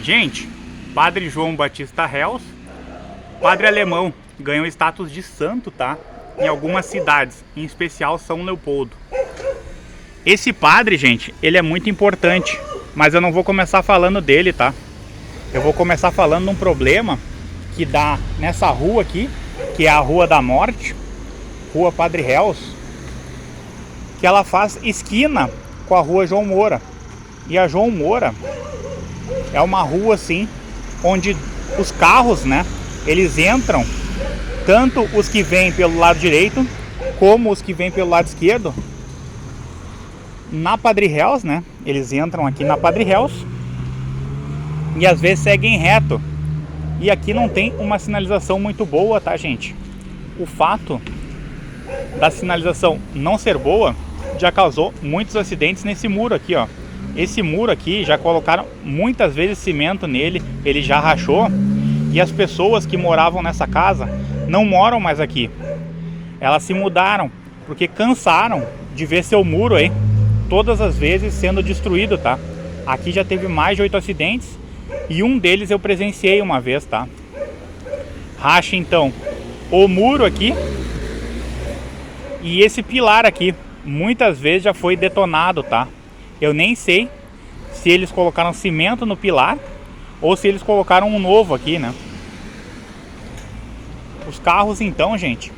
Gente, Padre João Batista Hels, padre alemão, ganhou status de santo, tá? Em algumas cidades, em especial São Leopoldo. Esse padre, gente, ele é muito importante, mas eu não vou começar falando dele, tá? Eu vou começar falando de um problema que dá nessa rua aqui, que é a Rua da Morte, Rua Padre Hels, que ela faz esquina com a Rua João Moura. E a João Moura é uma rua assim, onde os carros, né, eles entram, tanto os que vêm pelo lado direito, como os que vêm pelo lado esquerdo, na Padre Hels, né, eles entram aqui na Padre Hels, e às vezes seguem reto, e aqui não tem uma sinalização muito boa, tá, gente? O fato da sinalização não ser boa já causou muitos acidentes nesse muro aqui, ó. Esse muro aqui já colocaram muitas vezes cimento nele, ele já rachou, e as pessoas que moravam nessa casa não moram mais aqui. Elas se mudaram porque cansaram de ver seu muro aí todas as vezes sendo destruído, tá? Aqui já teve mais de 8 acidentes e um deles eu presenciei uma vez, tá? Racha então o muro aqui e esse pilar aqui muitas vezes já foi detonado, tá? Eu nem sei se eles colocaram cimento no pilar ou se eles colocaram um novo aqui, né? Os carros então, gente,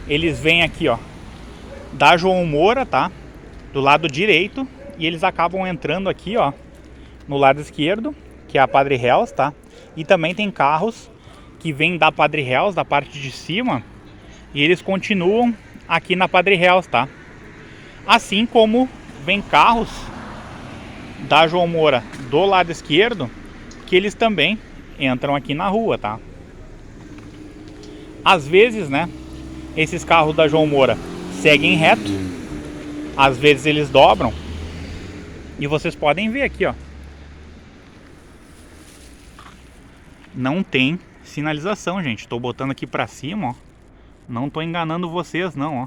eles vêm aqui, ó, da João Moura, tá? Do lado direito, e eles acabam entrando aqui, ó, no lado esquerdo, que é a Padre Hels, tá? E também tem carros que vêm da Padre Hels, da parte de cima, e eles continuam aqui na Padre Hels, tá? Assim como vem carros da João Moura do lado esquerdo, que eles também entram aqui na rua, tá? Às vezes, né, esses carros da João Moura seguem reto, às vezes eles dobram, e vocês podem ver aqui, ó, não tem sinalização, gente. Tô botando aqui pra cima, ó, não tô enganando vocês não, ó,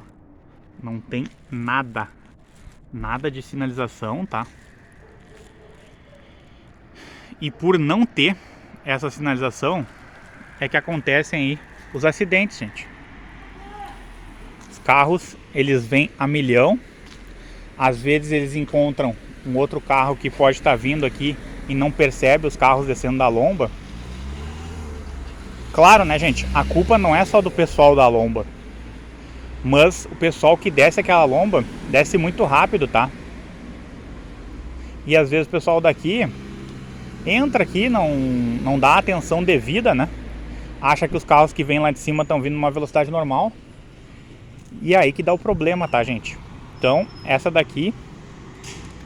não tem nada de sinalização, tá? E por não ter essa sinalização é que acontecem aí os acidentes, gente. Os carros, eles vêm a milhão. Às vezes eles encontram um outro carro que pode estar vindo aqui e não percebe os carros descendo da lomba. Claro, né, gente? A culpa não é só do pessoal da lomba, mas o pessoal que desce aquela lomba desce muito rápido, tá? E às vezes o pessoal daqui entra aqui, não dá atenção devida, né? Acha que os carros que vêm lá de cima estão vindo numa velocidade normal. E é aí que dá o problema, tá, gente? Então, essa daqui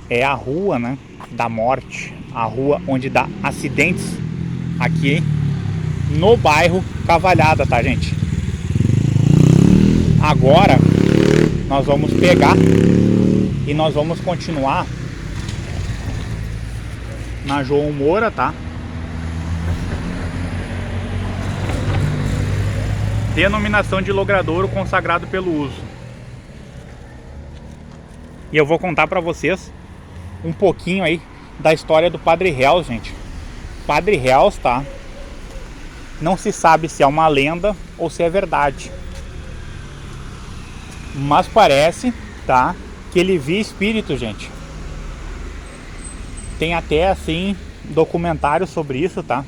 é a rua, né, da morte. A rua onde dá acidentes aqui no bairro Cavalhada, tá, gente? Agora, nós vamos pegar e nós vamos continuar na João Moura, tá? Denominação de logradouro consagrado pelo uso. E eu vou contar pra vocês um pouquinho aí da história do Padre Hels, gente. Padre Hels, tá? Não se sabe se é uma lenda ou se é verdade. Mas parece, tá, que ele via espírito, gente. Tem até, assim, documentário sobre isso, tá?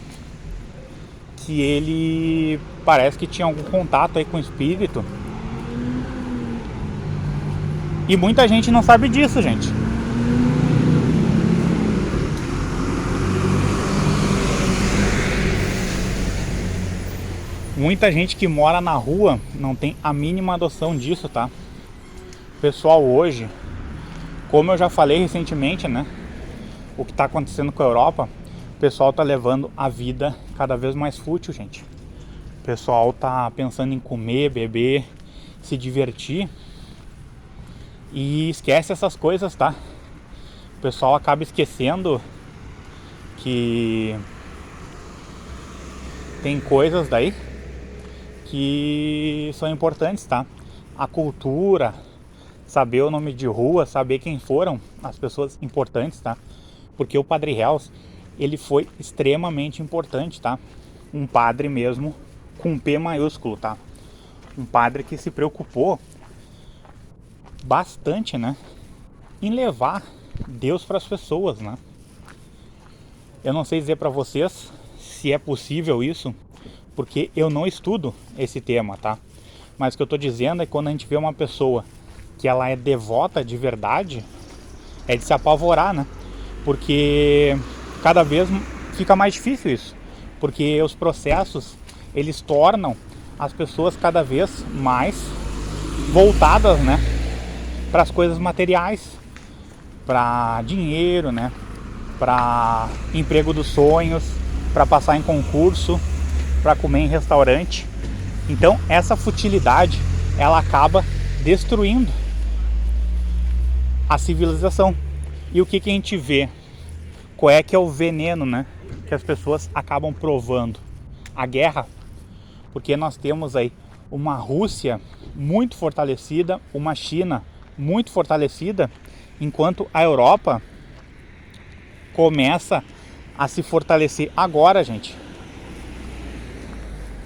Que ele parece que tinha algum contato aí com o espírito. E muita gente não sabe disso, gente. Muita gente que mora na rua não tem a mínima noção disso, tá? O pessoal hoje, como eu já falei recentemente, né? O que tá acontecendo com a Europa, o pessoal tá levando a vida cada vez mais fútil, gente. O pessoal tá pensando em comer, beber, se divertir e esquece essas coisas, tá? O pessoal acaba esquecendo que tem coisas daí que são importantes, tá? A cultura, saber o nome de rua, saber quem foram as pessoas importantes, tá? Porque o Padre Hels, ele foi extremamente importante, tá? Um padre mesmo com P maiúsculo, tá? Um padre que se preocupou bastante, né, em levar Deus para as pessoas, né? Eu não sei dizer para vocês se é possível isso, porque eu não estudo esse tema, tá? Mas o que eu tô dizendo é que quando a gente vê uma pessoa que ela é devota de verdade, é de se apavorar, né? Porque cada vez fica mais difícil isso, porque os processos, eles tornam as pessoas cada vez mais voltadas, né, para as coisas materiais, para dinheiro, né, para emprego dos sonhos, para passar em concurso, para comer em restaurante. Então essa futilidade, ela acaba destruindo a civilização. E o que a gente vê? Qual é que é o veneno, né, que as pessoas acabam provando? A guerra. Porque nós temos aí uma Rússia muito fortalecida, uma China muito fortalecida, enquanto a Europa começa a se fortalecer agora, gente.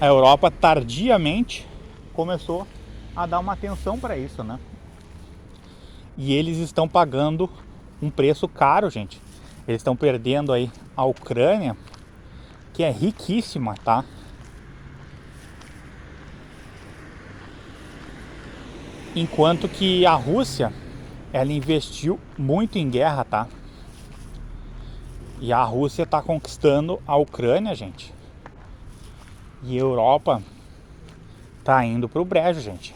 A Europa tardiamente começou a dar uma atenção para isso, né? E eles estão pagando um preço caro, gente. Eles estão perdendo aí a Ucrânia, que é riquíssima, tá? Enquanto que a Rússia, ela investiu muito em guerra, tá? E a Rússia tá conquistando a Ucrânia, gente. E a Europa tá indo pro brejo, gente.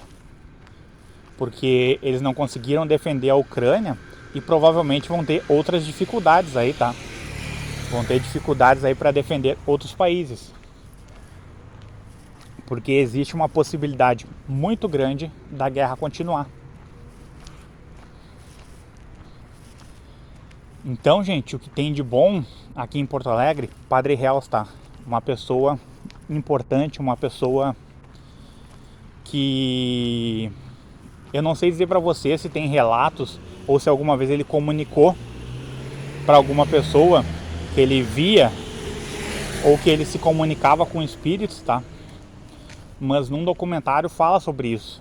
Porque eles não conseguiram defender a Ucrânia e provavelmente vão ter outras dificuldades aí, tá? Vão ter dificuldades aí para defender outros países. Porque existe uma possibilidade muito grande da guerra continuar. Então, gente, o que tem de bom aqui em Porto Alegre, Padre Hells, tá? Uma pessoa importante, uma pessoa que eu não sei dizer para você se tem relatos ou se alguma vez ele comunicou para alguma pessoa que ele via ou que ele se comunicava com espíritos, tá? Mas num documentário fala sobre isso.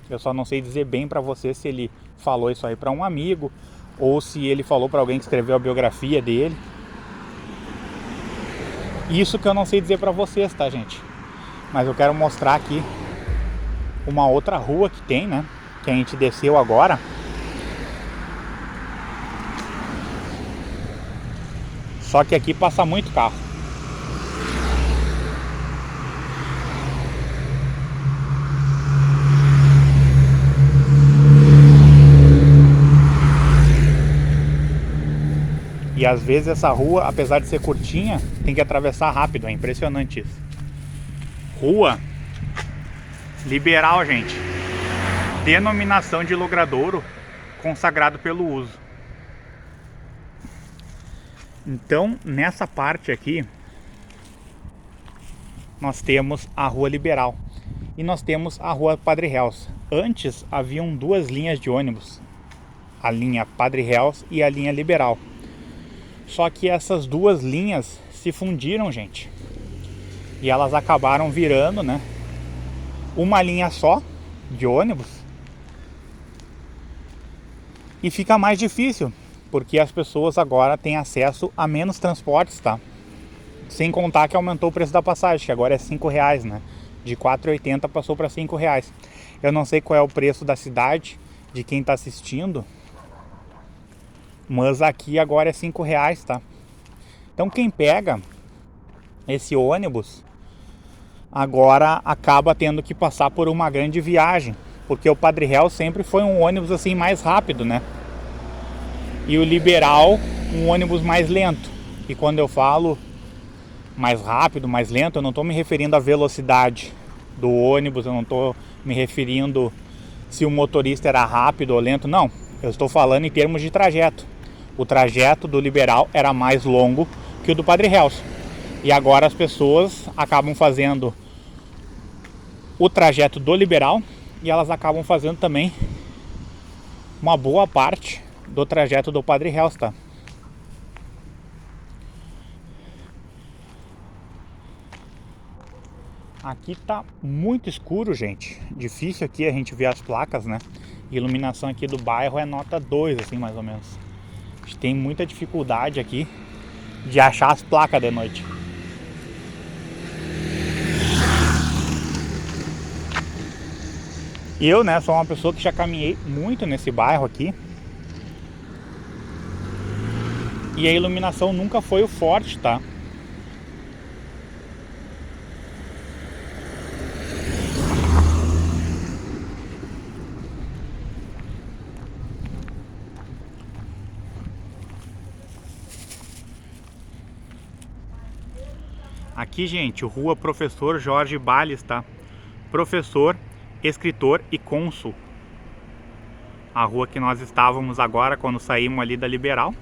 Eu só não sei dizer bem para você se ele falou isso aí para um amigo ou se ele falou para alguém que escreveu a biografia dele. Isso que eu não sei dizer para vocês, tá, gente? Mas eu quero mostrar aqui uma outra rua que tem, né? Que a gente desceu agora. Só que aqui passa muito carro. E às vezes essa rua, apesar de ser curtinha, tem que atravessar rápido, é impressionante isso. Rua Liberal, gente. Denominação de logradouro consagrado pelo uso. Então, nessa parte aqui, nós temos a Rua Liberal e nós temos a Rua Padre Hells. Antes haviam duas linhas de ônibus, a linha Padre Hells e a linha Liberal. Só que essas duas linhas se fundiram, gente. E elas acabaram virando, né, uma linha só de ônibus. E fica mais difícil, porque as pessoas agora têm acesso a menos transportes, tá? Sem contar que aumentou o preço da passagem, que agora é R$5, né? De R$4,80 passou para R$5. Eu não sei qual é o preço da cidade, de quem está assistindo, mas aqui agora é R$5, tá? Então quem pega esse ônibus agora acaba tendo que passar por uma grande viagem, porque o Padre Hells sempre foi um ônibus assim mais rápido, né? E o Liberal um ônibus mais lento. E quando eu falo mais rápido, mais lento, eu não estou me referindo à velocidade do ônibus, eu não estou me referindo se o motorista era rápido ou lento, não. Eu estou falando em termos de trajeto. O trajeto do Liberal era mais longo que o do Padre Hells. E agora as pessoas acabam fazendo o trajeto do Liberal e elas acabam fazendo também uma boa parte do trajeto do Padre Hells, tá? Aqui tá muito escuro, gente. Difícil aqui a gente ver as placas, né? Iluminação aqui do bairro é nota 2, assim, mais ou menos. A gente tem muita dificuldade aqui de achar as placas de noite. Eu, né, sou uma pessoa que já caminhei muito nesse bairro aqui. E a iluminação nunca foi o forte, tá? Aqui, gente, Rua Professor Jorge Bales, tá? Professor, escritor e cônsul. A rua que nós estávamos agora quando saímos ali da Liberal.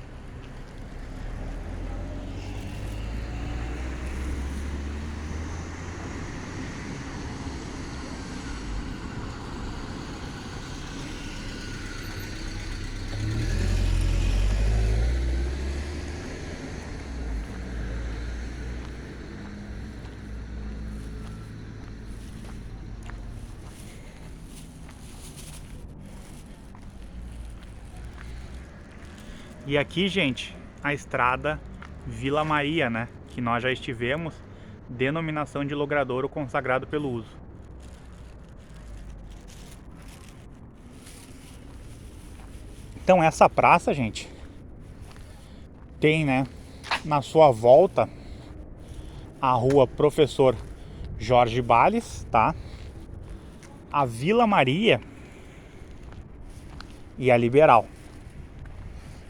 E aqui, gente, a estrada Vila Maria, né? Que nós já estivemos, denominação de logradouro consagrado pelo uso. Então essa praça, gente, tem, né, na sua volta a Rua Professor Jorge Bales, tá? A Vila Maria e a Liberal.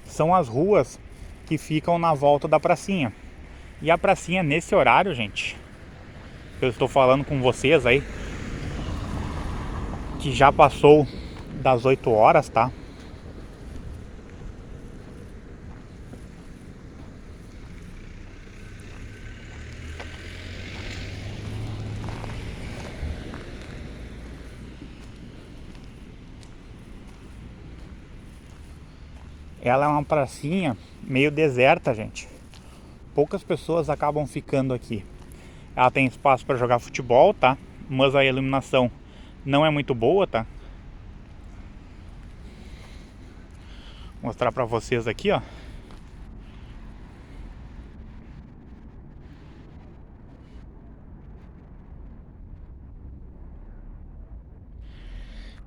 São as ruas que ficam na volta da pracinha. E a pracinha nesse horário, gente, eu estou falando com vocês aí, que já passou das 8 horas, tá? Ela é uma pracinha meio deserta, gente. Poucas pessoas acabam ficando aqui. Ela tem espaço para jogar futebol, tá? Mas a iluminação não é muito boa, tá? Vou mostrar para vocês aqui, ó.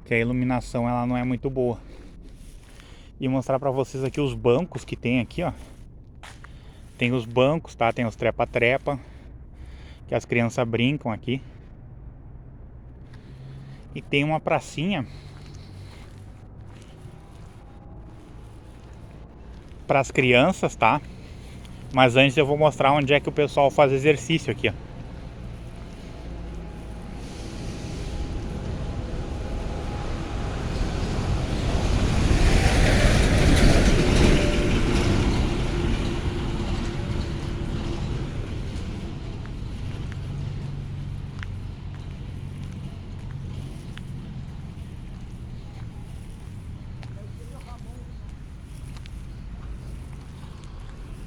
Que a iluminação ela não é muito boa. E mostrar para vocês aqui os bancos que tem aqui, ó. Tem os bancos, tá? Tem os trepa-trepa, que as crianças brincam aqui. E tem uma pracinha para as crianças, tá? Mas antes eu vou mostrar onde é que o pessoal faz exercício aqui, ó.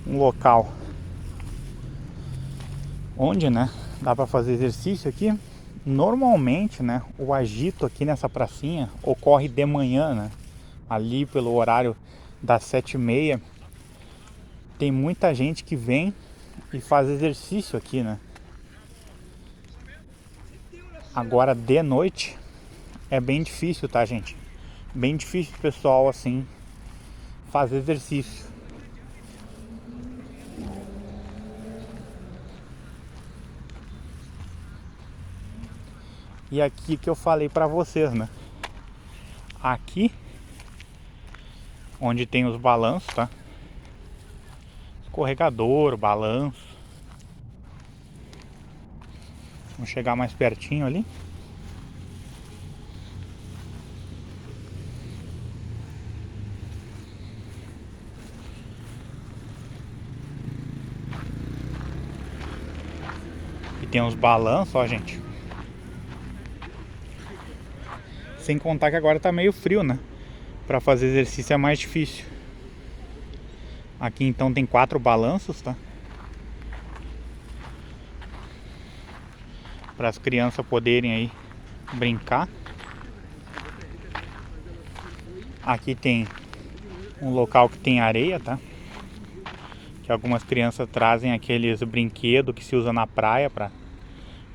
Um local onde, né, dá para fazer exercício aqui. Normalmente, né, o agito aqui nessa pracinha ocorre de manhã, né, ali pelo horário das 7h30. Tem muita gente que vem e faz exercício aqui, né. Agora de noite é bem difícil, tá, gente? Bem difícil o pessoal assim fazer exercício. E aqui que eu falei pra vocês, né? Aqui onde tem os balanços, tá? Escorregador, balanço. Vamos chegar mais pertinho ali. E tem uns balanços, ó, gente. Sem contar que agora tá meio frio, né? Pra fazer exercício é mais difícil. Aqui então tem 4 balanços, tá? para as crianças poderem aí brincar. Aqui tem um local que tem areia, tá? Que algumas crianças trazem aqueles brinquedos que se usa na praia para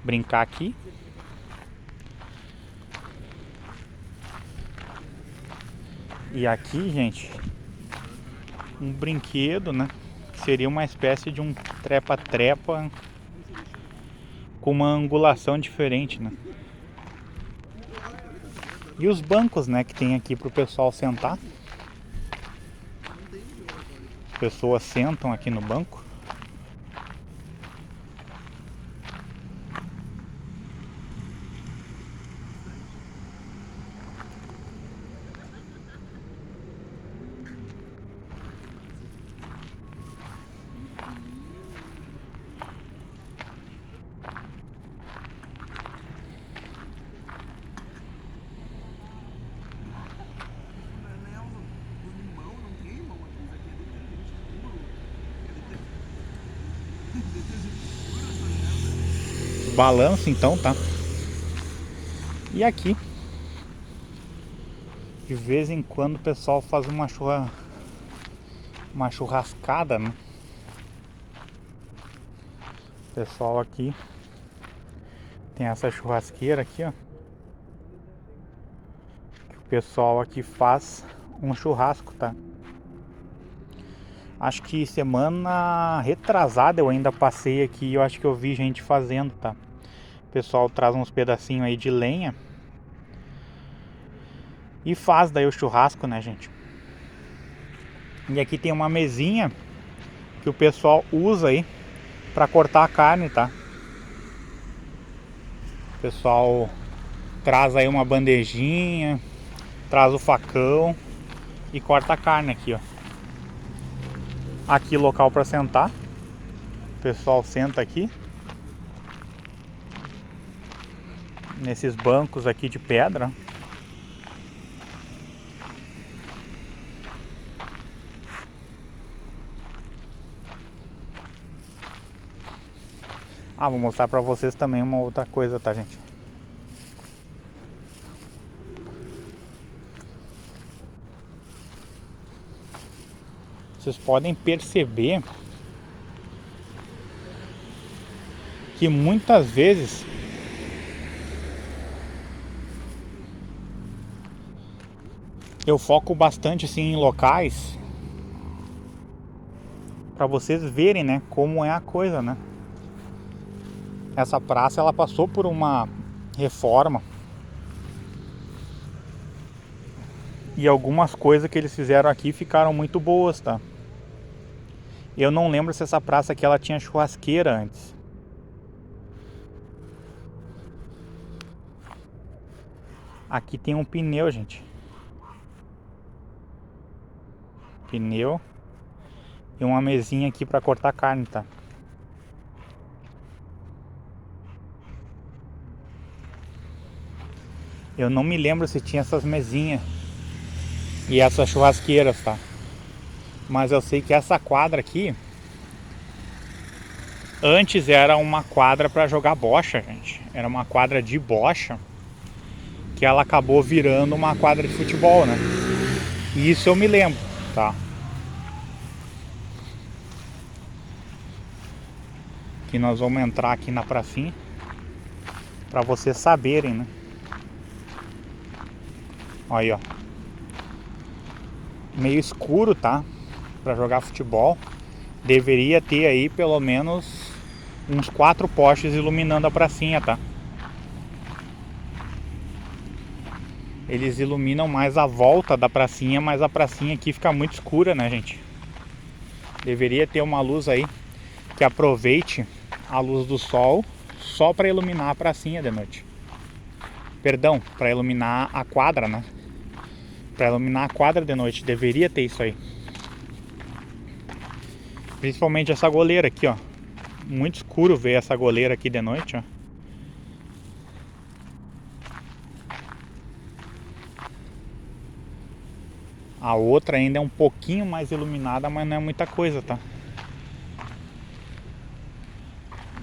brincar aqui. E aqui, gente, um brinquedo, né? Que seria uma espécie de um trepa-trepa com uma angulação diferente, né? E os bancos, né, que tem aqui pro pessoal sentar. As pessoas sentam aqui no banco. Balanço então, tá? E aqui, de vez em quando o pessoal faz uma churrascada, né? O pessoal aqui tem essa churrasqueira aqui, ó. O pessoal aqui faz um churrasco, tá? Acho que semana retrasada eu ainda passei aqui e eu acho que eu vi gente fazendo, tá? O pessoal traz uns pedacinhos aí de lenha e faz daí o churrasco, né, gente? E aqui tem uma mesinha que o pessoal usa aí pra cortar a carne, tá? O pessoal traz aí uma bandejinha, traz o facão e corta a carne aqui, ó. Aqui local pra sentar. O pessoal senta aqui nesses bancos aqui de pedra. Vou mostrar pra vocês também uma outra coisa, tá, gente? Vocês podem perceber que muitas vezes eu foco bastante assim em locais para vocês verem, né, como é a coisa, né? Essa praça ela passou por uma reforma e algumas coisas que eles fizeram aqui ficaram muito boas, tá? Eu não lembro se essa praça aqui ela tinha churrasqueira antes. Aqui tem um pneu, gente. Pneu e uma mesinha aqui para cortar carne, tá? Eu não me lembro se tinha essas mesinhas e essas churrasqueiras, tá? Mas eu sei que essa quadra aqui antes era uma quadra para jogar bocha, gente. Era uma quadra de bocha que ela acabou virando uma quadra de futebol, né? E isso eu me lembro, tá? Que nós vamos entrar aqui na pracinha para vocês saberem, né? Olha aí, ó. Meio escuro, tá? Para jogar futebol. Deveria ter aí pelo menos uns 4 postes iluminando a pracinha, tá? Eles iluminam mais a volta da pracinha, mas a pracinha aqui fica muito escura, né, gente? Deveria ter uma luz aí que aproveite a luz do sol só para iluminar a pracinha de noite. Perdão, para iluminar a quadra, né? Para iluminar a quadra de noite, deveria ter isso aí. Principalmente essa goleira aqui, ó. Muito escuro ver essa goleira aqui de noite, ó. A outra ainda é um pouquinho mais iluminada, mas não é muita coisa, tá?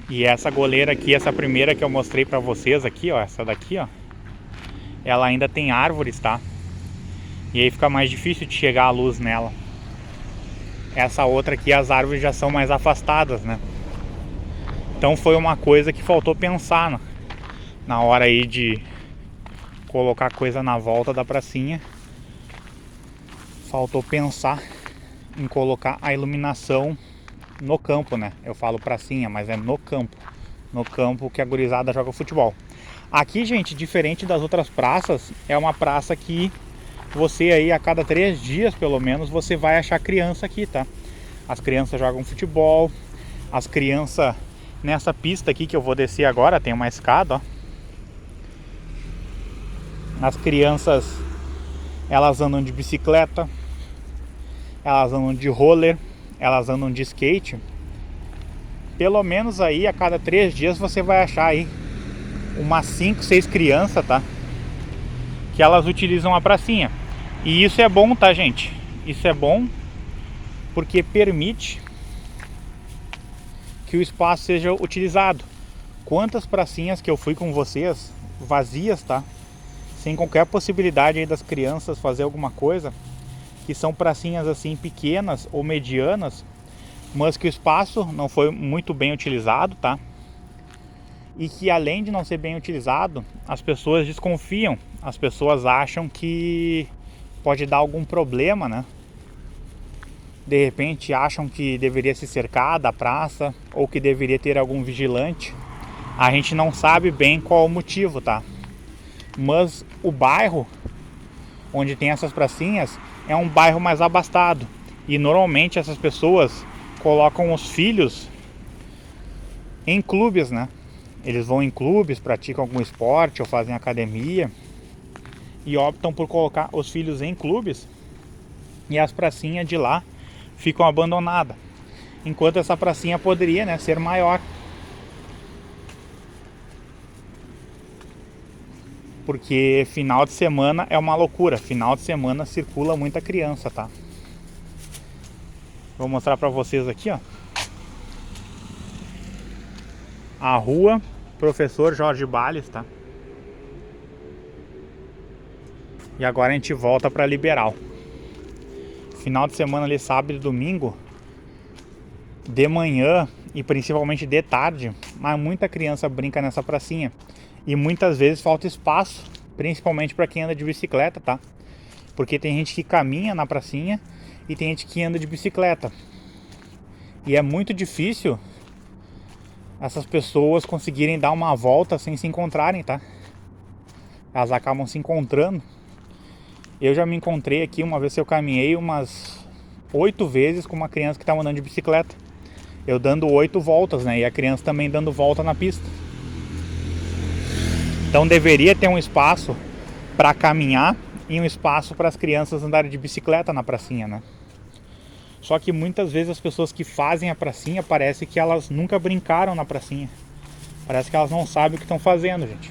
E essa goleira aqui, essa primeira que eu mostrei pra vocês aqui, ó, essa daqui, ó, ela ainda tem árvores, tá? E aí fica mais difícil de chegar a luz nela. Essa outra aqui, as árvores já são mais afastadas, né? Então foi uma coisa que faltou pensar na hora aí de colocar coisa na volta da pracinha. Faltou pensar em colocar a iluminação no campo, né? Eu falo pracinha, mas é no campo. No campo que a gurizada joga futebol. Aqui, gente, diferente das outras praças, é uma praça que você aí a cada 3 dias, pelo menos, você vai achar criança aqui, tá? As crianças jogam futebol. As crianças, nessa pista aqui que eu vou descer agora, tem uma escada, ó. As crianças, elas andam de bicicleta, elas andam de roller, elas andam de skate. Pelo menos aí a cada 3 dias você vai achar aí umas 5, 6 crianças, tá? Que elas utilizam a pracinha. E isso é bom, tá, gente? Isso é bom porque permite que o espaço seja utilizado. Quantas pracinhas que eu fui com vocês vazias, tá? Sem qualquer possibilidade aí das crianças fazer alguma coisa, que são pracinhas assim pequenas ou medianas, mas que o espaço não foi muito bem utilizado, tá? E que além de não ser bem utilizado, as pessoas desconfiam, as pessoas acham que pode dar algum problema, né? De repente acham que deveria se cercar da praça ou que deveria ter algum vigilante. A gente não sabe bem qual o motivo, tá? Mas o bairro onde tem essas pracinhas é um bairro mais abastado. E normalmente essas pessoas colocam os filhos em clubes, né? Eles vão em clubes, praticam algum esporte ou fazem academia e optam por colocar os filhos em clubes, e as pracinhas de lá ficam abandonadas. Enquanto essa pracinha poderia, né, ser maior. Porque final de semana é uma loucura. Final de semana circula muita criança, tá? Vou mostrar pra vocês aqui, ó. A rua Professor Jorge Bales, tá? E agora a gente volta pra Liberal. Final de semana ali, sábado e domingo, de manhã e principalmente de tarde, mas muita criança brinca nessa pracinha. E muitas vezes falta espaço, principalmente para quem anda de bicicleta, tá? Porque tem gente que caminha na pracinha e tem gente que anda de bicicleta. E é muito difícil essas pessoas conseguirem dar uma volta sem se encontrarem, tá? Elas acabam se encontrando. Eu já me encontrei aqui, uma vez eu caminhei umas 8 vezes com uma criança que estava andando de bicicleta. Eu dando 8 voltas, né? E a criança também dando volta na pista. Então deveria ter um espaço para caminhar e um espaço para as crianças andarem de bicicleta na pracinha, né? Só que muitas vezes as pessoas que fazem a pracinha parece que elas nunca brincaram na pracinha. Parece que elas não sabem o que estão fazendo, gente.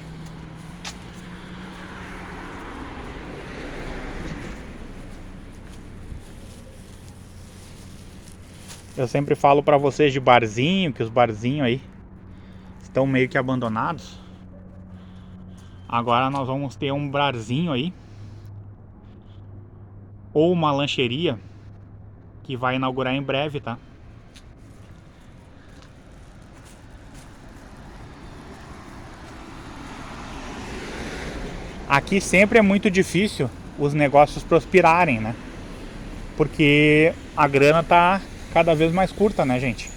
Eu sempre falo para vocês de barzinho, que os barzinhos aí estão meio que abandonados. Agora nós vamos ter um barzinho aí, ou uma lancheria, que vai inaugurar em breve, tá? Aqui sempre é muito difícil os negócios prosperarem, né? Porque a grana tá cada vez mais curta, né, gente?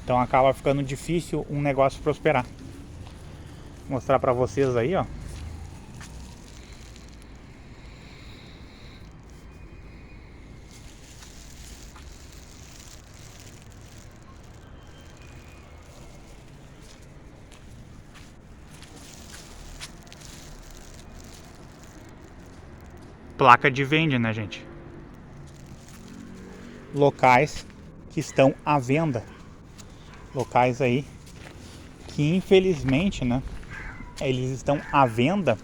Então acaba ficando difícil um negócio prosperar. Vou mostrar pra vocês aí, ó. Placa de vende, né, gente? Locais que estão à venda. Locais aí que infelizmente, né, eles estão à venda.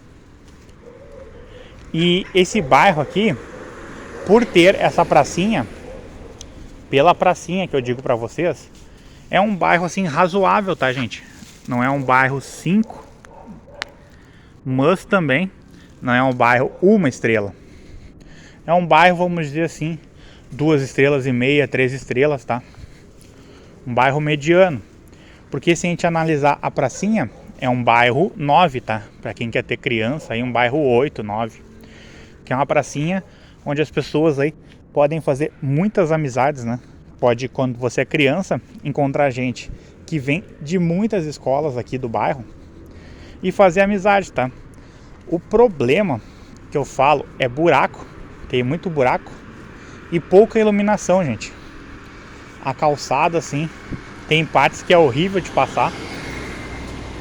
E esse bairro aqui, por ter essa pracinha, pela pracinha que eu digo pra vocês, É um bairro assim razoável, tá, gente? Não é um bairro 5, mas também não é um bairro 1 estrela. É um bairro, vamos dizer assim, 2,5 estrelas, 3 estrelas, tá? Um bairro mediano. Porque se a gente analisar a pracinha, é um bairro 9, tá? Pra quem quer ter criança, aí um bairro 8, 9. Que é uma pracinha onde as pessoas aí podem fazer muitas amizades, né? Pode, quando você é criança, encontrar gente que vem de muitas escolas aqui do bairro e fazer amizade, tá? O problema que eu falo é buraco. Tem muito buraco e pouca iluminação, gente. A calçada, assim, tem partes que é horrível de passar.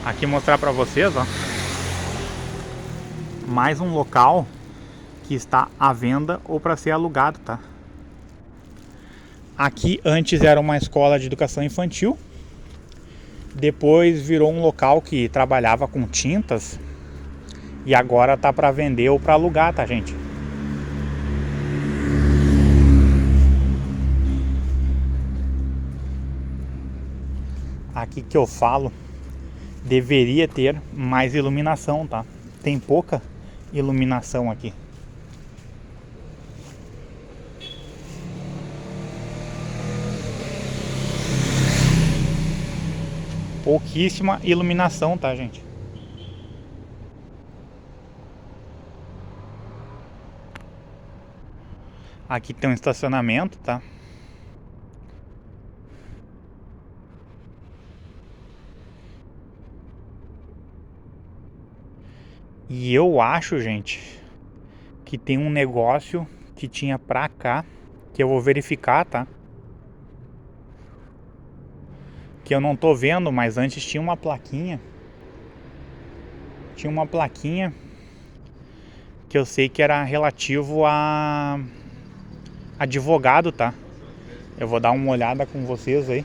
Aqui mostrar pra vocês, ó. Mais um local que está à venda ou para ser alugado, tá? Aqui antes era uma escola de educação infantil. Depois virou um local que trabalhava com tintas. E agora tá para vender ou para alugar, tá, gente? Aqui que eu falo, deveria ter mais iluminação, tá? Tem pouca iluminação aqui. Pouquíssima iluminação, tá, gente? Aqui tem um estacionamento, tá? E eu acho, gente, que tem um negócio que tinha pra cá, que eu vou verificar, tá? Que eu não tô vendo, mas antes tinha uma plaquinha. Tinha uma plaquinha que eu sei que era relativo a advogado, tá? Eu vou dar uma olhada com vocês aí.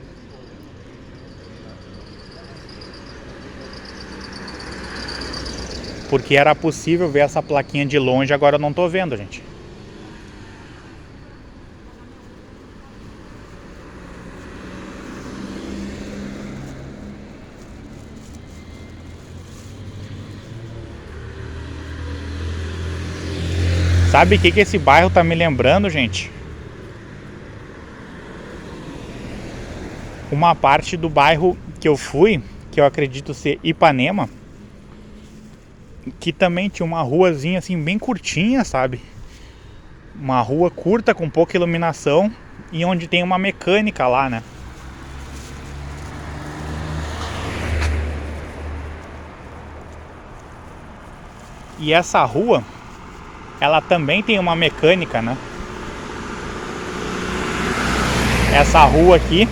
Porque era possível ver essa plaquinha de longe, agora eu não tô vendo, gente. Sabe o que esse bairro tá me lembrando, gente? Uma parte do bairro que eu fui, que eu acredito ser Ipanema, que também tinha uma ruazinha assim bem curtinha, sabe? Uma rua curta com pouca iluminação e onde tem uma mecânica lá, né? E essa rua, ela também tem uma mecânica, né? Essa rua aqui,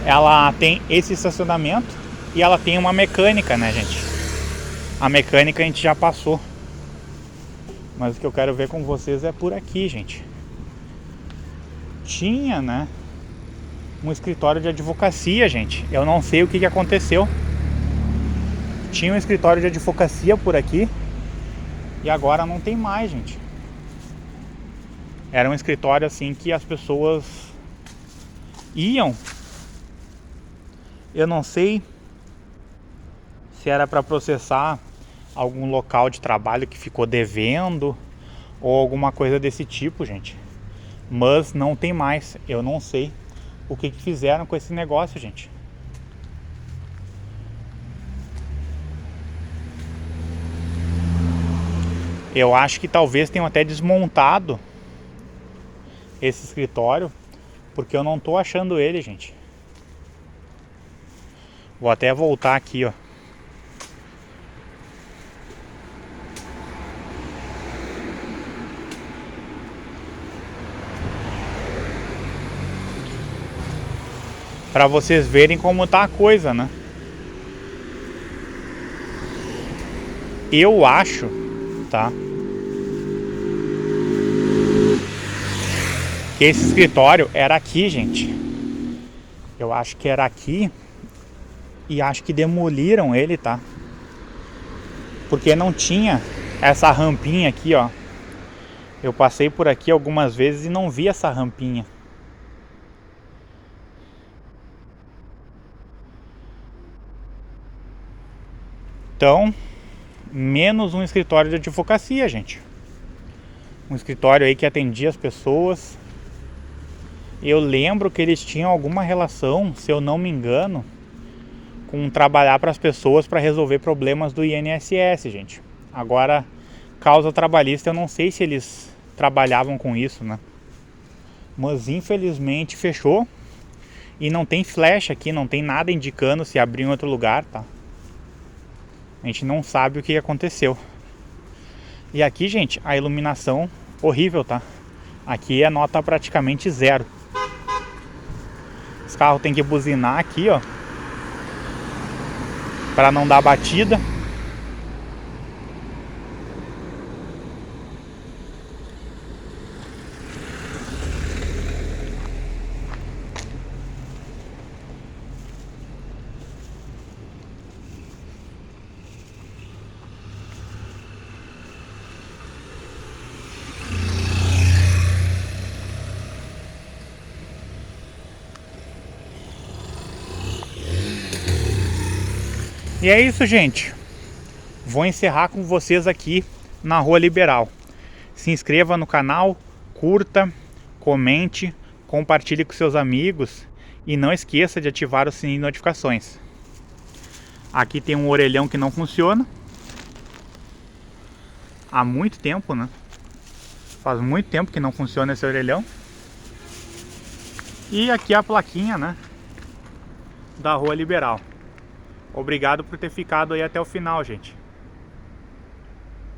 ela tem esse estacionamento e ela tem uma mecânica, né, gente? A mecânica a gente já passou. Mas o que eu quero ver com vocês é por aqui, gente. Tinha, né, um escritório de advocacia, gente. Eu não sei o que aconteceu. Tinha um escritório de advocacia por aqui e agora não tem mais, gente. Era um escritório assim que as pessoas iam. Eu não sei se era para processar algum local de trabalho que ficou devendo ou alguma coisa desse tipo, gente. Mas não tem mais. Eu não sei o que fizeram com esse negócio, gente. Eu acho que talvez tenham até desmontado esse escritório, porque eu não tô achando ele, gente. Vou até voltar aqui, ó. Pra vocês verem como tá a coisa, né? Eu acho, tá, que esse escritório era aqui, gente. Eu acho que era aqui. E acho que demoliram ele, tá? Porque não tinha essa rampinha aqui, ó. Eu passei por aqui algumas vezes e não vi essa rampinha. Então, menos um escritório de advocacia, gente. Um escritório aí que atendia as pessoas. Eu lembro que eles tinham alguma relação, se eu não me engano, com trabalhar para as pessoas para resolver problemas do INSS, gente. Agora, causa trabalhista, eu não sei se eles trabalhavam com isso, né? Mas infelizmente fechou. E não tem flash aqui, não tem nada indicando se abriu em outro lugar, tá? A gente não sabe o que aconteceu. E aqui, gente, a iluminação horrível, tá? Aqui é nota praticamente 0. Os carros tem que buzinar aqui, ó, para não dar batida. E é isso, gente. Vou encerrar com vocês aqui na Rua Liberal. Se inscreva no canal, curta, comente, compartilhe com seus amigos e não esqueça de ativar o sininho de notificações. Aqui tem um orelhão que não funciona. Há muito tempo, né? Faz muito tempo que não funciona esse orelhão. E aqui a plaquinha, né, da Rua Liberal. Obrigado por ter ficado aí até o final, gente.